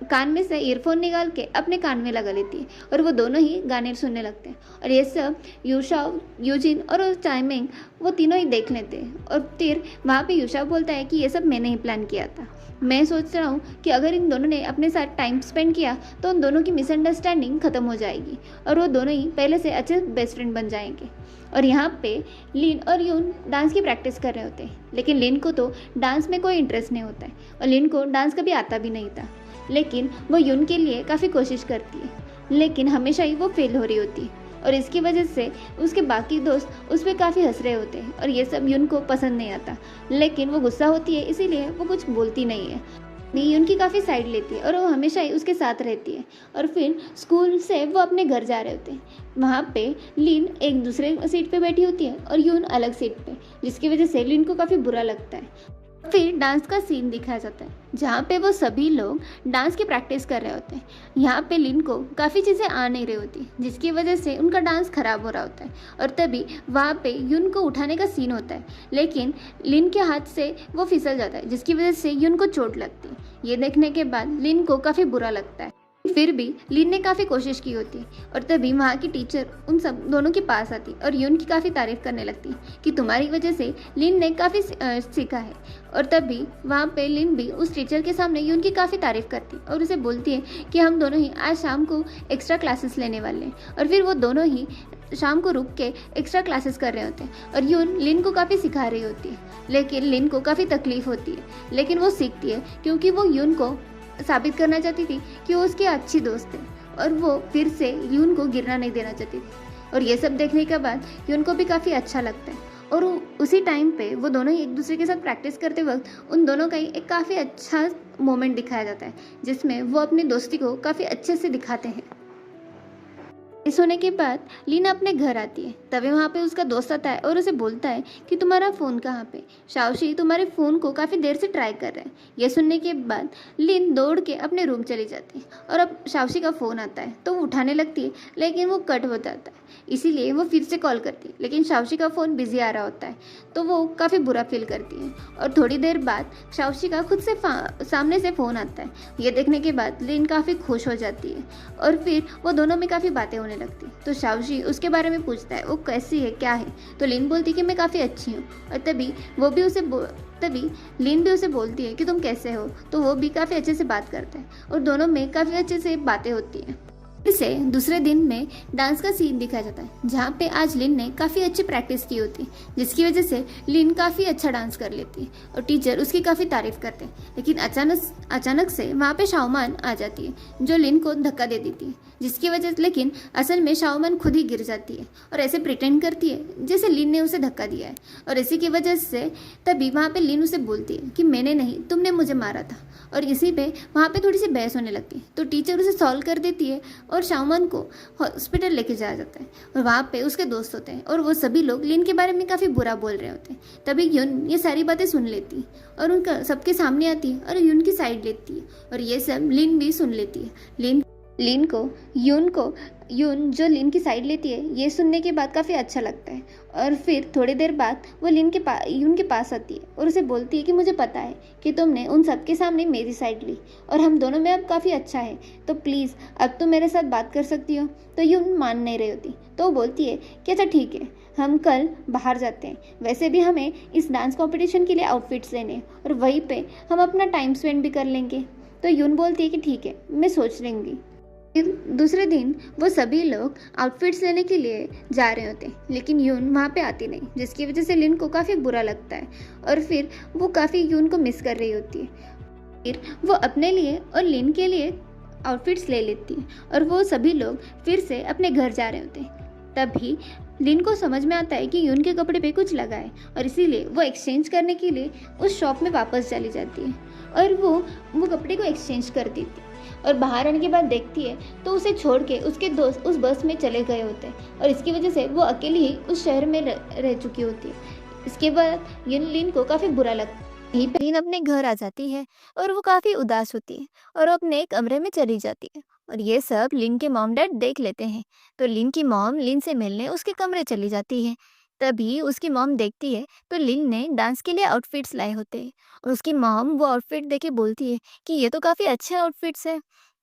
कान में से ईयरफोन निकाल के अपने कान में लगा लेती है और वो दोनों ही गाने सुनने लगते हैं। और ये सब यूशाव, यूजिन और टाइमिंग वो तीनों ही देख लेते हैं। और फिर वहाँ पे यूशाव बोलता है कि ये सब मैंने ही प्लान किया था। मैं सोच रहा हूँ कि अगर इन दोनों ने अपने साथ टाइम स्पेंड किया तो उन दोनों की मिसअंडरस्टैंडिंग खत्म हो जाएगी और वो दोनों ही पहले से अच्छे बेस्ट फ्रेंड बन जाएंगे। और यहाँ पे लिन और यून डांस की प्रैक्टिस कर रहे होते हैं, लेकिन लिन को तो डांस में कोई इंटरेस्ट नहीं होता है और लिन को डांस कभी आता भी नहीं था। लेकिन वो यून के लिए काफ़ी कोशिश करती है, लेकिन हमेशा ही वो फेल हो रही होती है और इसकी वजह से उसके बाकी दोस्त उस पर काफ़ी हंस रहे होते हैं और ये सब यून को पसंद नहीं आता। लेकिन वो गुस्सा होती है, इसीलिए वो कुछ बोलती नहीं है। यून की काफ़ी साइड लेती है और वो हमेशा ही उसके साथ रहती है। और फिर स्कूल से वो अपने घर जा रहे होते हैं। वहाँ पे लिन एक दूसरे सीट पे बैठी होती है और यून अलग सीट पे, जिसकी वजह से लिन को काफ़ी बुरा लगता है। फिर डांस का सीन दिखाया जाता है जहाँ पे वो सभी लोग डांस की प्रैक्टिस कर रहे होते हैं। यहाँ पे लिन को काफ़ी चीज़ें आ नहीं रही होती, जिसकी वजह से उनका डांस खराब हो रहा होता है। और तभी वहाँ पे यून को उठाने का सीन होता है, लेकिन लिन के हाथ से वो फिसल जाता है, जिसकी वजह से यून को चोट लगती है। ये देखने के बाद लिन को काफ़ी बुरा लगता है। फिर भी लिन ने काफ़ी कोशिश की होती है और तभी वहाँ की टीचर उन सब दोनों के पास आती और यून की काफ़ी तारीफ करने लगती कि तुम्हारी वजह से लिन ने काफ़ी सीखा है। और तभी वहाँ पे लिन भी उस टीचर के सामने यून की काफ़ी तारीफ करती और उसे बोलती है कि हम दोनों ही आज शाम को एक्स्ट्रा क्लासेस लेने वाले हैं। और फिर वो दोनों ही शाम को रुक के एक्स्ट्रा क्लासेस कर रहे होते हैं और यून लिन को काफ़ी सिखा रही होती है। लेकिन लिन को काफ़ी तकलीफ होती है, लेकिन वो सीखती है क्योंकि वो यून को साबित करना चाहती थी कि वो उसकी अच्छी दोस्त है और वो फिर से यून को गिरना नहीं देना चाहती थी। और ये सब देखने के बाद यून को भी काफ़ी अच्छा लगता है। और उसी टाइम पे वो दोनों ही एक दूसरे के साथ प्रैक्टिस करते वक्त उन दोनों का ही एक काफ़ी अच्छा मोमेंट दिखाया जाता है, जिसमें वो अपनी दोस्ती को काफ़ी अच्छे से दिखाते हैं। इस होने के बाद लीना अपने घर आती है। तभी वहाँ पे उसका दोस्त आता है और उसे बोलता है कि तुम्हारा फ़ोन कहाँ पे, शाओशी तुम्हारे फ़ोन को काफ़ी देर से ट्राई कर रहे हैं। यह सुनने के बाद लिन दौड़ के अपने रूम चली जाती है और अब शाओशी का फ़ोन आता है तो वो उठाने लगती है, लेकिन वो कट हो जाता है। इसीलिए वो फिर से कॉल करती है, लेकिन शाओशी का फ़ोन बिजी आ रहा होता है तो वो काफ़ी बुरा फील करती है। और थोड़ी देर बाद शाओशी का खुद से सामने से फ़ोन आता है। ये देखने के बाद लिन काफ़ी खुश हो जाती है और फिर वो दोनों में काफ़ी बातें होने लगती। तो शाओशी उसके बारे में पूछता है वो कैसी है, क्या है। तो लिन बोलती है कि मैं काफ़ी अच्छी हूँ। और तभी लिन भी उसे बोलती है कि तुम कैसे हो। तो वो भी काफ़ी अच्छे से बात करता है और दोनों में काफ़ी अच्छे से बातें होती हैं। फिर से दूसरे दिन में डांस का सीन दिखाया जाता है, जहाँ पे आज लिन ने काफ़ी अच्छी प्रैक्टिस की होती है, जिसकी वजह से लिन काफ़ी अच्छा डांस कर लेती है और टीचर उसकी काफ़ी तारीफ करते हैं। लेकिन अचानक से वहाँ पे शाओमान आ जाती है जो लिन को धक्का दे देती है, जिसकी वजह से लेकिन असल में शाओमान खुद ही गिर जाती है और ऐसे प्रिटेंड करती है जैसे लिन ने उसे धक्का दिया है। और इसी की वजह से तभी वहाँ पे लिन उसे बोलती है कि मैंने नहीं, तुमने मुझे मारा था। और इसी पे वहाँ पे थोड़ी सी बहस होने लगती है तो टीचर उसे सॉल्व कर देती है और शाओमान को हॉस्पिटल लेके जाया जाता है। और वहाँ पे उसके दोस्त होते हैं और वो सभी लोग लिन के बारे में काफ़ी बुरा बोल रहे होते हैं। तभी यून ये सारी बातें सुन लेती है और उनका सबके सामने आती है और यून की साइड लेती है और ये सब लिन भी सुन लेती है। यून जो लिन की साइड लेती है ये सुनने के बाद काफ़ी अच्छा लगता है। और फिर थोड़ी देर बाद वो यून के पास आती है और उसे बोलती है कि मुझे पता है कि तुमने उन सबके सामने मेरी साइड ली और हम दोनों में अब काफ़ी अच्छा है, तो प्लीज़ अब तुम मेरे साथ बात कर सकती हो। तो यून मान नहीं रही होती तो वो बोलती है कि अच्छा ठीक है, हम कल बाहर जाते हैं, वैसे भी हमें इस डांस कॉम्पिटिशन के लिए आउटफिट्स लेने हैं और वहीं पर हम अपना टाइम स्पेंड भी कर लेंगे। तो यून बोलती है कि ठीक है, मैं सोच लूँगी। फिर दूसरे दिन वो सभी लोग आउटफिट्स लेने के लिए जा रहे होते हैं, लेकिन यून वहाँ पे आती नहीं, जिसकी वजह से लिन को काफ़ी बुरा लगता है और फिर वो काफ़ी यून को मिस कर रही होती है। फिर वो अपने लिए और लिन के लिए आउटफिट्स ले लेती है और वो सभी लोग फिर से अपने घर जा रहे होते हैं। तभी लिन को समझ में आता है कि यून के कपड़े पे कुछ लगा है और इसीलिए वो एक्सचेंज करने के लिए उस शॉप में वापस चली जाती है और वो कपड़े को एक्सचेंज कर देती है। और बाहर आने के बाद देखती है तो उसे छोड़ के उसके दोस्त उस बस में चले गए होते हैं और इसकी वजह से वो अकेली ही उस शहर में रह चुकी होती है। इसके बाद लिन को काफ़ी बुरा लगता है। यहीं पे लिन अपने घर आ जाती है और वो काफ़ी उदास होती है और अपने कमरे में चली जाती है और ये सब लिन के मॉम डैड देख लेते हैं। तो लिन की मॉम लिन से मिलने उसके कमरे चली जाती है। तभी उसकी मॉम देखती है तो लिन ने डांस के लिए आउटफिट्स लाए होते हैं और उसकी मॉम वो आउटफिट देख के बोलती है कि ये तो काफ़ी अच्छे आउटफिट्स है।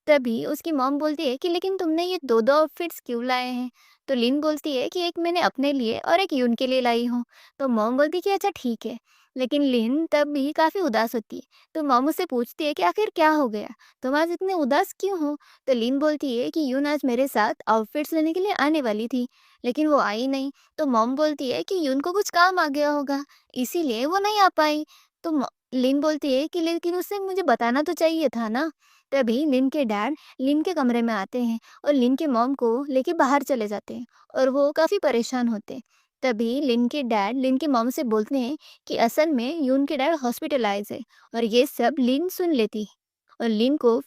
तभी उसकी मॉम बोलती है कि लेकिन तुमने ये दो दो आउटफिट्स क्यों लाए हैं? तो लिन बोलती है कि एक मैंने अपने लिए और एक यून के लिए लाई हूँ। तो मॉम बोलती है कि अच्छा ठीक है। लेकिन लिन तब भी काफ़ी उदास होती है। तो मॉम उससे पूछती है कि आखिर क्या हो गया, तुम आज इतने उदास क्यों हो? तो लिन बोलती है कि यून आज मेरे साथ आउटफिट्स लेने के लिए आने वाली थी, लेकिन वो आई नहीं। तो मॉम बोलती है कि यून को कुछ काम आ गया होगा, इसीलिए वो नहीं आ पाई। तो लिन बोलती है कि लेकिन उससे मुझे बताना तो चाहिए था ना। तभी लिन के डैड लिन के कमरे में आते हैं और लिन के मॉम को लेके बाहर चले जाते हैं और वो काफ़ी परेशान होते हैं। तभी लिन के डैड लिन के मॉम से बोलते हैं कि असल में यून के डैड हॉस्पिटलाइज है। और ये सब लिन सुन लेती है और लिन को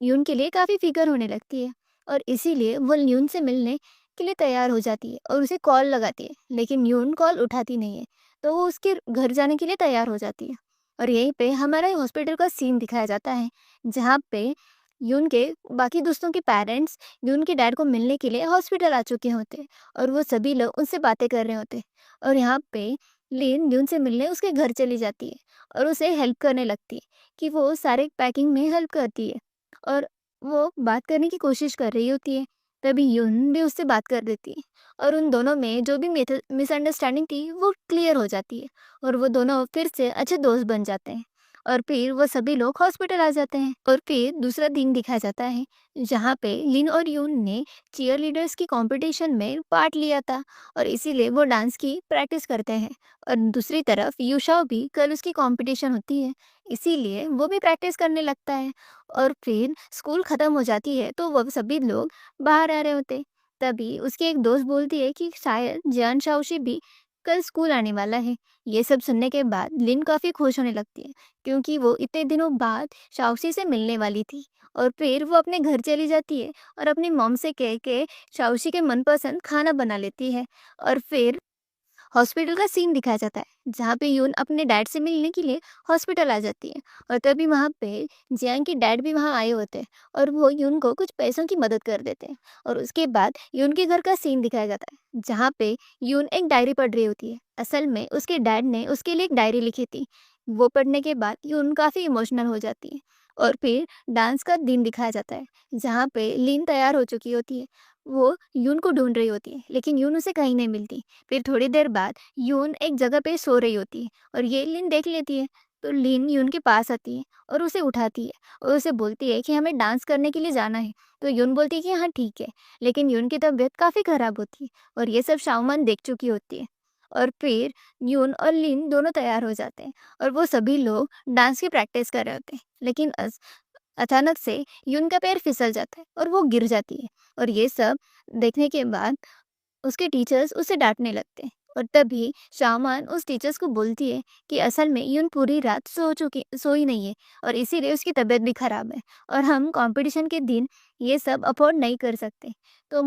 यून के लिए काफ़ी फिक्र होने लगती है और इसीलिए वो यून से मिलने के लिए तैयार हो जाती है और उसे कॉल लगाती है, लेकिन यून कॉल उठाती नहीं है। तो वो उसके घर जाने के लिए तैयार हो जाती है और यहीं पे हमारा हॉस्पिटल का सीन दिखाया जाता है, जहाँ पे यून के बाकी दोस्तों के पेरेंट्स यून के डैड को मिलने के लिए हॉस्पिटल आ चुके होते हैं और वो सभी लोग उनसे बातें कर रहे होते हैं। और यहाँ पे लिन यून से मिलने उसके घर चली जाती है और उसे हेल्प करने लगती है कि वो सारे पैकिंग में हेल्प करती है और वो बात करने की कोशिश कर रही होती है। तभी यून भी उससे बात कर देती है और उन दोनों में जो भी मिसअंडरस्टैंडिंग थी वो क्लियर हो जाती है और वो दोनों फिर से अच्छे दोस्त बन जाते हैं। और फिर वो सभी लोग हॉस्पिटल आ जाते हैं और फिर दूसरा दिन दिखाया जाता है, जहाँ पे लिन और यून ने चीयर लीडर्स की कंपटीशन में पार्ट लिया था और इसीलिए वो डांस की प्रैक्टिस करते हैं। और दूसरी तरफ युशाओ भी कल उसकी कंपटीशन होती है, इसीलिए वो भी प्रैक्टिस करने लगता है। और फिर स्कूल ख़त्म हो जाती है तो वो सभी लोग बाहर आ रहे होते। तभी उसकी एक दोस्त बोलती है कि शायद जियान शाओशी भी कल स्कूल आने वाला है। ये सब सुनने के बाद लिन काफ़ी खुश होने लगती है, क्योंकि वो इतने दिनों बाद शाओशी से मिलने वाली थी। और फिर वो अपने घर चली जाती है और अपनी मॉम से कह के शाओशी के मनपसंद खाना बना लेती है। और फिर हॉस्पिटल का सीन दिखाया जाता है, जहाँ पे यून अपने डैड से मिलने के लिए हॉस्पिटल आ जाती है और तभी वहाँ पे जियांग के डैड भी वहाँ आए होते हैं और वो यून को कुछ पैसों की मदद कर देते हैं। और उसके बाद यून के घर का सीन दिखाया जाता है, जहाँ पे यून एक डायरी पढ़ रही होती है। असल में उसके डैड ने उसके लिए एक डायरी लिखी थी। वो पढ़ने के बाद यून काफ़ी इमोशनल हो जाती है। और फिर डांस का दिन दिखाया जाता है, जहाँ पे लीन तैयार हो चुकी होती है। वो यून को ढूंढ रही होती है, लेकिन यून उसे कहीं नहीं मिलती। फिर थोड़ी देर बाद यून एक जगह पे सो रही होती है और ये लिन देख लेती है। तो लिन यून के पास आती है और उसे उठाती है और उसे बोलती है कि हमें डांस करने के लिए जाना है। तो यून बोलती है कि हाँ ठीक है, लेकिन यून की तबीयत काफ़ी ख़राब होती है और ये सब शाओमन देख चुकी होती है। और फिर यून और लिन दोनों तैयार हो जाते हैं और वो सभी लोग डांस की प्रैक्टिस कर रहे होते हैं, लेकिन अचानक से यून का पैर फिसल जाता है और वो गिर जाती है। और ये सब देखने के बाद उसके टीचर्स उसे डांटने लगते हैं और तभी शामान उस टीचर्स को बोलती है कि असल में यून पूरी रात सोई नहीं है और इसीलिए उसकी तबीयत भी खराब है और हम कंपटीशन के दिन ये सब अफोर्ड नहीं कर सकते। तो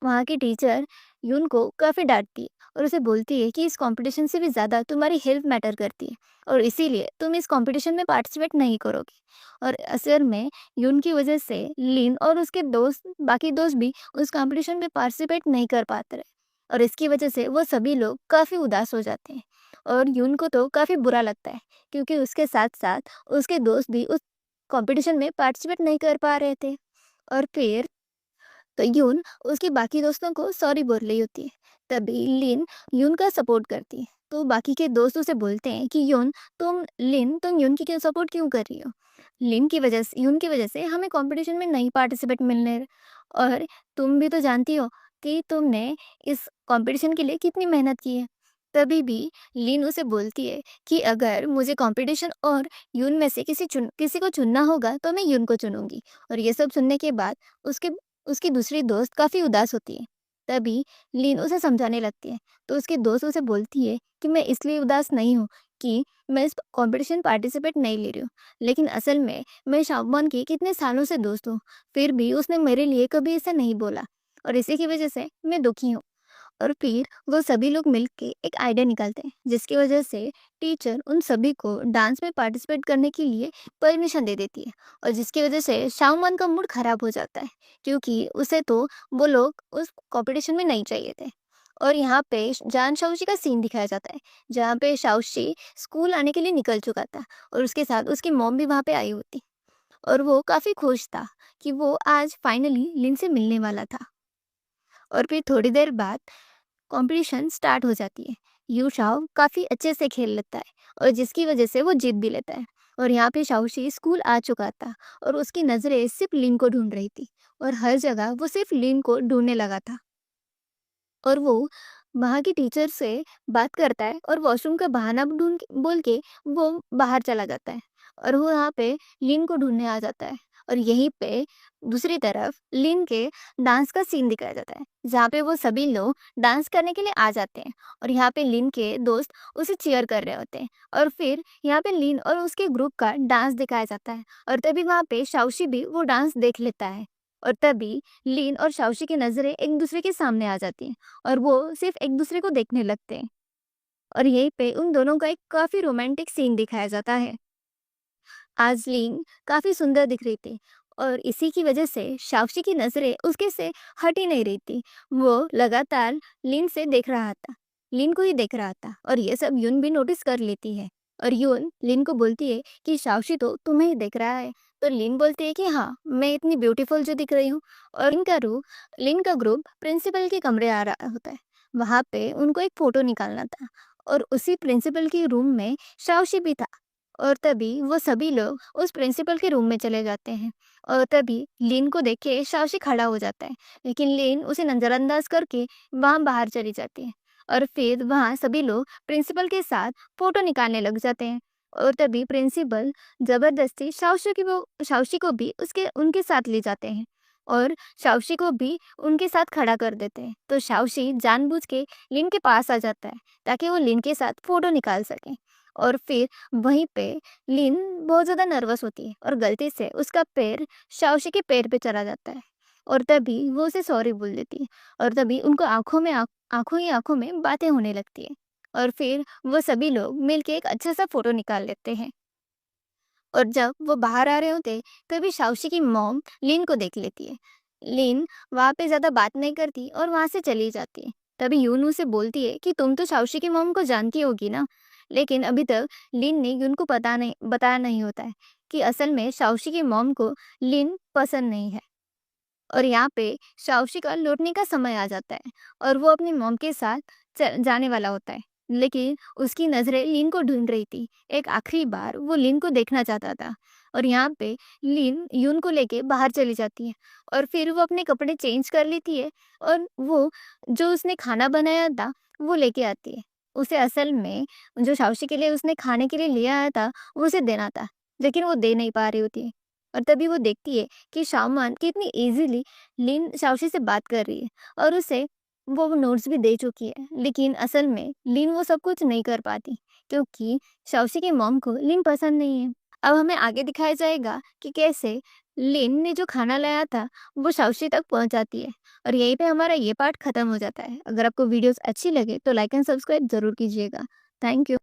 वहाँ की टीचर यून को काफ़ी डांटती है और उसे बोलती है कि इस कंपटीशन से भी ज़्यादा तुम्हारी हेल्थ मैटर करती है और इसीलिए तुम इस कंपटीशन में पार्टिसिपेट नहीं करोगे। और असल में यून की वजह से लिन और उसके दोस्त बाकी दोस्त भी उस कंपटीशन में पार्टिसिपेट नहीं कर पाते रहे और इसकी वजह से वो सभी लोग काफ़ी उदास हो जाते हैं। और यून को तो काफ़ी बुरा लगता है, क्योंकि उसके साथ साथ उसके दोस्त भी उस कंपटीशन में पार्टिसिपेट नहीं कर पा रहे थे। और फिर तो यून उसके बाकी दोस्तों को सॉरी बोल रही होती है। तभी लिन यून का सपोर्ट करती है। तो बाकी के दोस्त उसे बोलते हैं कि तुम यून की क्यों सपोर्ट क्यों कर रही हो? लिन की वजह से यून की वजह से हमें कंपटीशन में नहीं पार्टिसिपेट मिलने और तुम भी तो जानती हो कि तुमने इस कंपटीशन के लिए कितनी मेहनत की है। तभी भी लिन उसे बोलती है कि अगर मुझे कंपटीशन और यून में से किसी को चुनना होगा तो मैं यून को चुनूंगी। और ये सब सुनने के बाद उसके उसकी दूसरी दोस्त काफ़ी उदास होती है। तभी लीन उसे समझाने लगती है। तो उसकी दोस्त उसे बोलती है कि मैं इसलिए उदास नहीं हूँ कि मैं इस कंपटीशन पार्टिसिपेट नहीं ले रही हूँ, लेकिन असल में मैं शाओमन की कितने सालों से दोस्त हूँ, फिर भी उसने मेरे लिए कभी ऐसा नहीं बोला और इसी की वजह से मैं दुखी हूँ। और फिर वो सभी लोग मिलके एक आइडिया निकालते हैं, जिसकी वजह से टीचर उन सभी को डांस में पार्टिसिपेट करने के लिए परमिशन दे देती है। और जिसकी वजह से शाओमन का मूड खराब हो जाता है, क्योंकि उसे तो वो लोग उस कंपटीशन में नहीं चाहिए थे। और यहाँ पे जान शाओशी का सीन दिखाया जाता है, जहाँ पे शाओशी स्कूल आने के लिए निकल चुका था और उसके साथ उसकी मॉम भी वहाँ पे आई होती और वो काफ़ी खुश था कि वो आज फाइनली लिन से मिलने वाला था। और फिर थोड़ी देर बाद कंपटीशन स्टार्ट हो जाती है। यू शाओ काफ़ी अच्छे से खेल लेता है और जिसकी वजह से वो जीत भी लेता है। और यहाँ पे शाओशी स्कूल आ चुका था और उसकी नज़रें सिर्फ लिन को ढूंढ रही थी और हर जगह वो सिर्फ लिन को ढूंढने लगा था। और वो वहाँ की टीचर से बात करता है और वॉशरूम का बहाना बोल के वो बाहर चला जाता है और वो यहाँ पे लिन को ढूंढने आ जाता है। और यहीं पे दूसरी तरफ लिन के डांस का सीन दिखाया जाता है, जहाँ पे वो सभी लोग डांस करने के लिए आ जाते हैं और यहाँ पे लिन के दोस्त उसे चीयर कर रहे होते हैं। और फिर यहाँ पे लिन और उसके ग्रुप का डांस दिखाया जाता है और तभी वहाँ पे शाओशी भी वो डांस देख लेता है। और तभी लिन और शाओशी की नज़रें एक दूसरे के सामने आ जाती हैं और वो सिर्फ एक दूसरे को देखने लगते हैं। और यहीं पे उन दोनों का एक काफ़ी रोमांटिक सीन दिखाया जाता है। आज लिन काफ़ी सुंदर दिख रही थी और इसी की वजह से शाओशी की नज़रें उसके से हट ही नहीं रही थी। वो लगातार लिन से देख रहा था, लिन को ही देख रहा था और ये सब यून भी नोटिस कर लेती है। और यून लिन को बोलती है कि शाओशी तो तुम्हें ही देख रहा है। तो लिन बोलती है कि हाँ, मैं इतनी ब्यूटीफुल जो दिख रही हूँ। और लिन का ग्रुप प्रिंसिपल के कमरे आ रहा होता है। वहाँ पे उनको एक फ़ोटो निकालना था और उसी प्रिंसिपल के रूम में शाओशी भी था। और तभी वो सभी लोग उस प्रिंसिपल के रूम में चले जाते हैं और तभी लिन को देख के शाओशी खड़ा हो जाता है, लेकिन लिन उसे नज़रअंदाज करके वहाँ बाहर चली जाती है। और फिर वहाँ सभी लोग प्रिंसिपल के साथ फ़ोटो निकालने लग जाते हैं और तभी प्रिंसिपल ज़बरदस्ती शाओशी को भी उसके उनके साथ ले जाते हैं और शाओशी को भी उनके साथ खड़ा कर देते हैं। तो शाओशी जानबूझ के लिन के पास आ जाता है ताकि वो लिन के साथ फ़ोटो निकाल सके। और फिर वहीं पे लिन बहुत ज़्यादा नर्वस होती है और गलती से उसका पैर शाओशी के पैर पे चला जाता है और तभी वो उसे सॉरी बोल देती है। और तभी उनको आंखों ही आंखों में बातें होने लगती है और फिर वो सभी लोग मिलके एक अच्छा सा फोटो निकाल लेते हैं। और जब वो बाहर आ रहे होते तभी शाओशी की मॉम लिन को देख लेती है। लिन वहाँ पे ज़्यादा बात नहीं करती और वहाँ से चली जाती है। तभी यूनू से बोलती है कि तुम तो शाओशी की मॉम को जानती होगी ना। लेकिन अभी तक लिन ने यून को बताया नहीं होता है कि असल में शाओशी की मॉम को लिन पसंद नहीं है। और यहाँ पे शाओशी का लौटने का समय आ जाता है और वो अपनी मॉम के साथ जाने वाला होता है। लेकिन उसकी नज़रें लिन को ढूंढ रही थी। एक आखिरी बार वो लिन को देखना चाहता था और यहाँ पे लिन यून को लेके बाहर चली जाती है और फिर वो अपने कपड़े चेंज कर लेती है और वो जो उसने खाना बनाया था वो लेके आती है। उसे असल में जो शाओशी के लिए उसने खाने के लिए लिया आया था वो उसे देना था, लेकिन वो दे नहीं पा रही होती है। और तभी वो देखती है कि शाओमान कितनी इजीली लिन शाओशी से बात कर रही है और उसे वो नोट्स भी दे चुकी है। लेकिन असल में लिन वो सब कुछ नहीं कर पाती क्योंकि शाओशी की मॉम को लिन पसंद नहीं है। अब हमें आगे दिखाया जाएगा कि कैसे लिन ने जो खाना लाया था वो शाओशी तक पहुंचाती है। और यहीं पे हमारा ये पार्ट खत्म हो जाता है। अगर आपको वीडियोस अच्छी लगे तो लाइक एंड सब्सक्राइब जरूर कीजिएगा। Thank you.